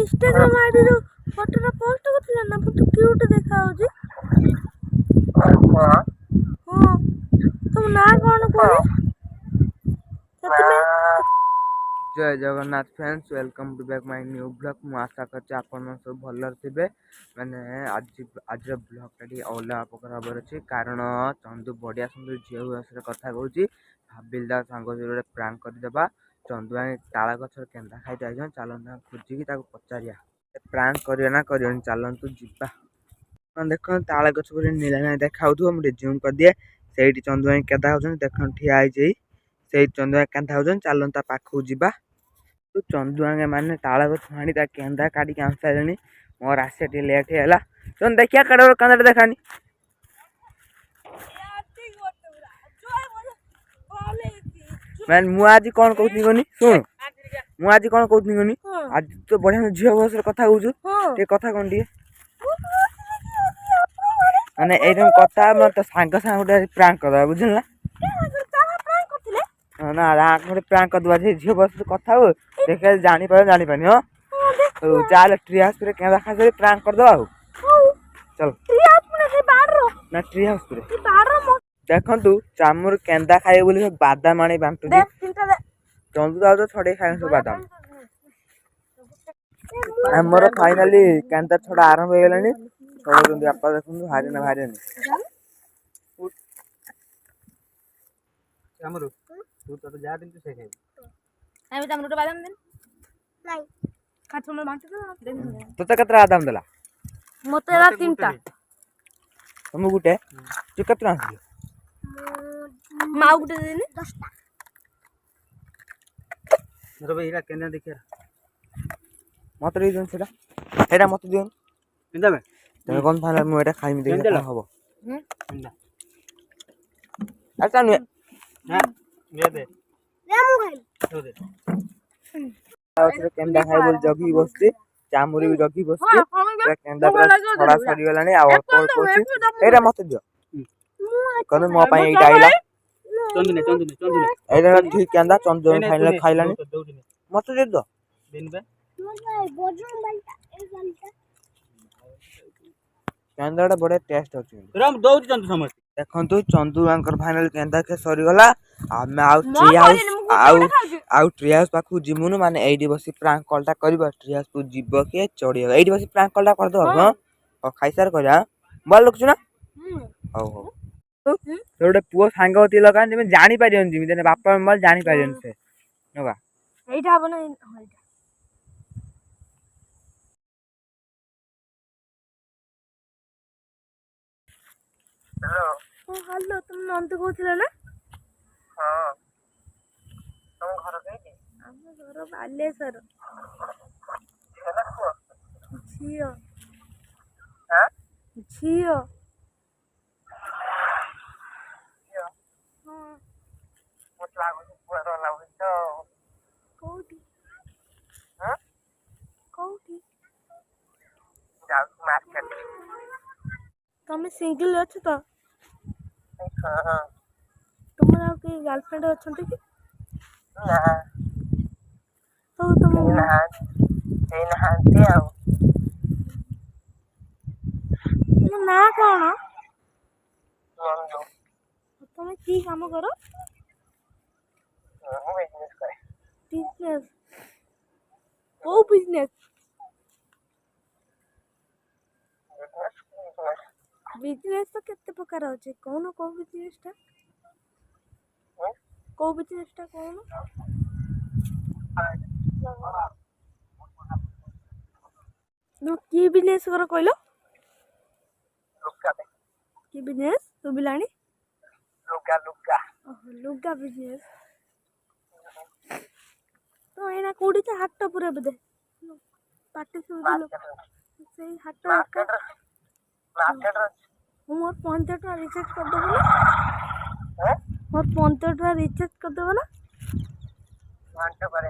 Instagram ID रो फोटोरा post करथिला ना बहुत cute देखा होजी। हां तुम ना कोन कोनी सतमे। जय Jagannath friends, welcome to back my new blog. मु आशा करछि आपन सब भलर थिबे। माने आज ब्लॉग टी अलग प्रकार हबर अछि कारण चंदू बढ़िया सुंदर झियो विषय कथा कहूची। भाबिलदा सांग जोरे प्रांक कर देबा। चंदू आनी ताला गछर केंदा खाइ जाइछन, चलन खोजी की ताको पचारिया प्रांक करियो ना करियो चलंतु जिबा। देखो ताला गछ पर नीला ना देखाउथु हम रिज्यूम कर दिए। सेठी चंदू आनी केदा होछन देखन ठिया आइ जई। सेही चंदू आनी केदा होछन चलंता पाखु जिबा। तो चंदू आगे माने ताला गछ हाणी ता केंदा काटी के आनसाइलनी। मोर आसे टी लेट हेला। चन देखिया कड़ो कांदा देखानी मैन मु आज कोन कहउनी गनी सुन। मु आज कोन कहउनी गनी आज तो बढ़िया झियो बस कथा कहउछु ते कथा कोन दी माने एरम कथा म त सांग सांग उडे प्रांक कर बुझल ना। ना रात में प्रांक कर दुआ झियो बस कथा हो देखे जानी पानी हो। तो चाल ट्री हाउस पे केदा खा से प्रांक कर दो आ चल ट्री हाउस में से बाडरो ना ट्री हाउस पे बाडरो देखंतु चामुर केंदा खाए बोली बादाम आनी बांटू दे चंदू दाव तो छड़े खाए सब बादाम। हमर फाइनली केंदा छड़ा आरंभ हो गेलानी। छोड़ आपा देखु हारे ना चामुर तू तो जा दिन तू से खाए आइ चामुर तो बादाम दिन नहीं खात हमर बांटू दे तो कतरा बादाम देला मते रा तीनटा हम गुटे तू कतरा आसी माउ गुटे देनी 10टा रे भाई इरा केना देखिया मत रे जन सेटा एटा मत दियन इंदा बे तमे कोन फाइनल मु एटा खाइमी देखि कोन हबो इंदा अच्छा नु हां दे मु खाइ तो दे आउथरे केंदा खाइ बोल जगी बसती चामुरी भी जगी बसती पूरा केंदा पूरा थोड़ा सरी गलानी आ अल्प होची एटा मत दियो कोन मो पाई एटा आइला चंदने एटा ठीक केंदा चंदन फाइनल खाइलानी मत दे दो दिन बे केंदाटा बड़े टेस्ट अछि राम दौर चंदू समझ देखंतु चंदू आंकर फाइनल केंदा के सरी गला हम आउ ट्री हाउस पाखु जिमुनु माने एडी बसी प्रांक कॉलटा करबा ट्री हाउस को जिबो के चढ़ियो एडी बसी प्रांक कॉलटा कर दो हां और खाइसार करया बोल लुकछु ना हो हो तोडे पुओ सांग होती लगा जे जानि पारियन जिमि देने बापा मल जानि पारियन से नबा एइटा बना एइटा हेलो हेलो तुम नंद कहथिला ना हां तुम घर कइले हम घर बालेश्वर झियो हां झियो हां मत लागो पुरा लागो तो कोठी हां कोठी जाउ मार्केट तमे सिंगल अछ तो हां तुमरा के गर्लफ्रेंड अछंती कि ना तो तुम ना ते आउ ना कोन तुम की काम करो बिजनेस करे बिजनेस ओ बिजनेस बिजनेस तो केते प्रकार होचे कोन को बिजनेस टा कोन नो की बिजनेस करो कहलो लुका की बिजनेस तू बिलानी लुका लुका बिजनेस तो एना कोडी त हाट पुरा बदे पाटे सुलो से हाट मार्केट मोर 50 टका रिचार्ज कर दबो ना हैं मोर 50 टका रिचार्ज कर दबो ना घंटे बारे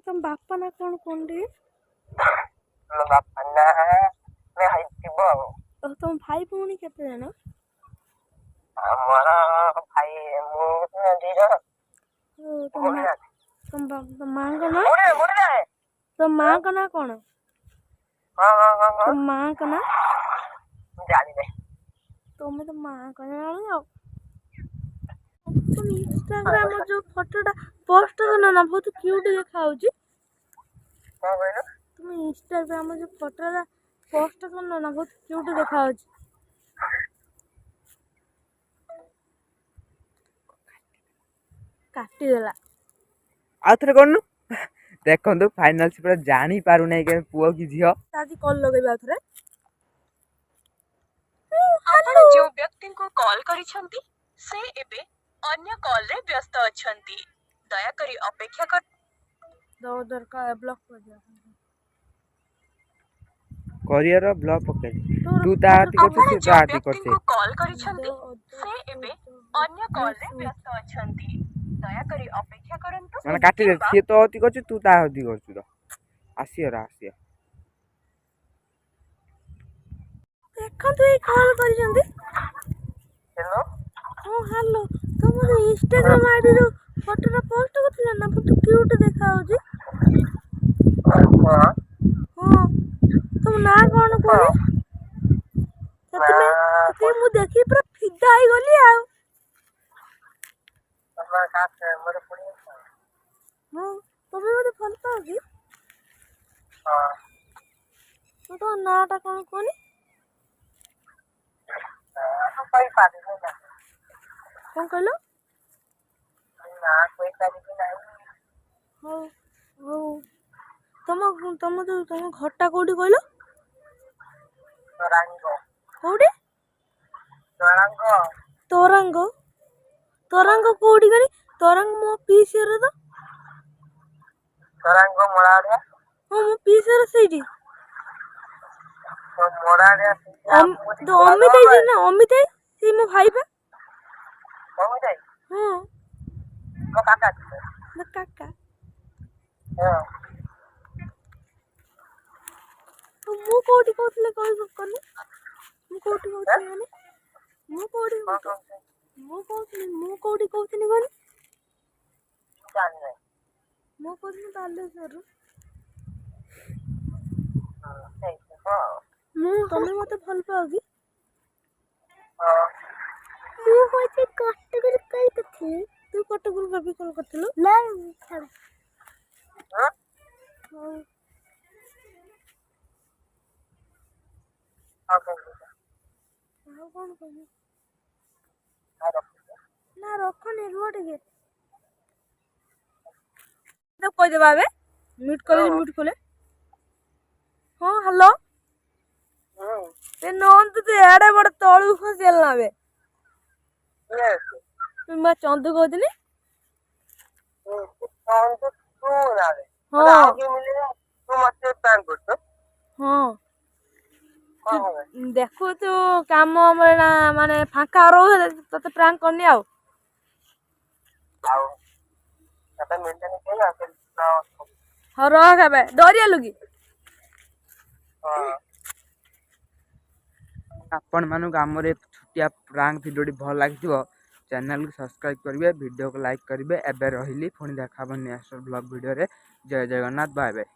तुम बापा ना कौन रे बापा ना मैं हाई तुम भाई भौणी केते जन ଆମର ଭାଇ ମୁଁ ଦି ଜଣ ଓ, ତମ ମାଙ୍କ ନାଁ ତୋ ମାଙ୍କ ନାଁ କଣ? ତୋ ମାଙ୍କ ନାଁ ଜାଣିବେ ତମେ ତ ମାଙ୍କ ନାଁ ଜାଣିନ। ତମ ଇନଷ୍ଟାଗ୍ରାମ ଯୋଉ ଫଟୋଟା ପୋଷ୍ଟ କଲ ନା ବହୁତ କ୍ୟୁଟ ଦେଖାଯାଉଛି। କଣ କହିଲ? ତୁମେ ଇନଷ୍ଟାଗ୍ରାମ ଯୋଉ ଫଟୋଟା ପୋଷ୍ଟ କଲ ନା ବହୁତ କ୍ୟୁଟ ଦେଖାଯାଉଛି। କାଟିଦେଲା। ଆଉ ଥରେ କରୁନୁ। ଦେଖନ୍ତୁ ଫାଇନାଲ ସେ ପୁରା ଜାଣି ପାରୁନାହିଁ କି ପୁଅ କି ଝିଅ। ଆଜି କଲ୍ ଲଗେଇବା ଆଉ ଥରେ। ଆପଣ ଯେଉଁ ବ୍ୟକ୍ତିଙ୍କୁ କଲ୍ କରିଛନ୍ତି ସେ ଏବେ ଅନ୍ୟ କଲରେ ବ୍ୟସ୍ତ ଅଛନ୍ତି। ଦୟାକରି ଅପେକ୍ଷା କର। ଦରକାର ବ୍ଲକ୍ କରିଦିଅ। କରିଅର ବ୍ଲକ୍ ପକେଇ ତୁ ତା ହାତୀ ଆପଣ କରୁଛୁ ସେ ତା ଯେଉଁ ହାତୀ କରୁଛେ। ବ୍ୟକ୍ତିଙ୍କୁ କଲ୍ କରିଛନ୍ତି ସେ ଏବେ ଅନ୍ୟ କଲରେ ବ୍ୟସ୍ତ ଅଛନ୍ତି। ଦୟାକରି ଅପେକ୍ଷା କରନ୍ତୁ। ମାନେ କାଟିଦେ କିମ୍ବା ସିଏ ତ ଅତି କରୁଛୁ ତୁ ତା ଅତି କରୁଛୁ ତ ଆସିବ। ଦେଖନ୍ତୁ ଏଇ କଲ୍ କରିଛନ୍ତି। ହ୍ୟାଲୋ। ହଁ ହ୍ୟାଲୋ। ତମର ଇନଷ୍ଟାଗ୍ରାମ ଆଇଡିରୁ ଫଟୋଟା ପୋଷ୍ଟ କରିଥିଲ ନା ବହୁତ କ୍ୟୁଟ ଦେଖାଯାଉଛି। ହଁ ତମ ନାଁ କଣ କୁହନି? ସେଥିପାଇଁ ମୁଁ ଦେଖିକି ପୁରା ଫିଦା ହେଇଗଲି ଆଉ। ହଁ ତମେ ମତେ ଭଲ ପାଅ କି? ତମ ନାଁ ଟା କଣ କୁହନି? କଣ କହିଲ? ହଉ ହଉ ତମ ଘରଟା କୋଉଠି କହିଲ? କୋଉଠି? ତରାଙ୍ଗ କୋଉଠି କନି? ତରାଙ୍ଗ ମୋ ପିଇସି ଘର ତ। ହଁ ମୋ ପିଇସି ଘର ସେଇଠି। ଅମିତ ଭାଇ ନା ଅମିତ ଭାଇ ସେ ମୋ ଭାଇ ପା। ହଁ କାକା। ମୁଁ କୋଉଠି କହୁଥିଲି କହିବ କନି? ମୁଁ କୋଉଠି କହୁଥିଲି କନି? ମୁଁ କହୁଥିଲି ବାଲେଶ୍ୱରରୁ। ତମେ ମତେ ଭଲ ପାଅ କି? ମୁଁ କହୁଛି କଟକରୁ କଲ୍ କରିଥିଲି। ତୁ କଟକରୁ ଭାବି କଲ୍ କରିଥିଲୁ? ନା ଛାଡ଼। ହଉ। ଆଉ କଣ କହିବି? ନା ରଖନି ରୁହ ଟିକେ। କହିଦେବା ଏବେ ମିଉଟ୍ କଲେ। ହଁ ହ୍ୟାଲୋ। ଏ ନନ୍ଦୁ ତୁ ଏଡେ ବଡ ତଳକୁ ଖସିଗଲୁ ନା ବେ। ମୁଁ ଚନ୍ଦୁ କହୁଥିଲି। ହଁ ଦେଖୁଛୁ କାମ ମାନେ ଫାଙ୍କା ରହୁ ତତେ ପ୍ରାଙ୍କ କରିନି ଆଉ। ହଉ ରଖ ଏବେ ଡରିଗଲୁ କି? ଆପଣ ମାନଙ୍କୁ ଆମର ଛୋଟିଆ ପ୍ରାଙ୍କ ଭିଡ଼ିଓଟି ଭଲ ଲାଗିଥିବ ଚ୍ୟାନେଲକୁ ସବସ୍କ୍ରାଇବ୍ କରିବେ, ଭିଡ଼ିଓକୁ ଲାଇକ୍ କରିବେ। ଏବେ ରହିଲି, ପୁଣି ଦେଖା ହବ ନେକ୍ସଟ ବ୍ଲଗ ଭିଡ଼ିଓରେ। ଜୟ ଜଗନ୍ନାଥ, ବାଏ ବାଏ।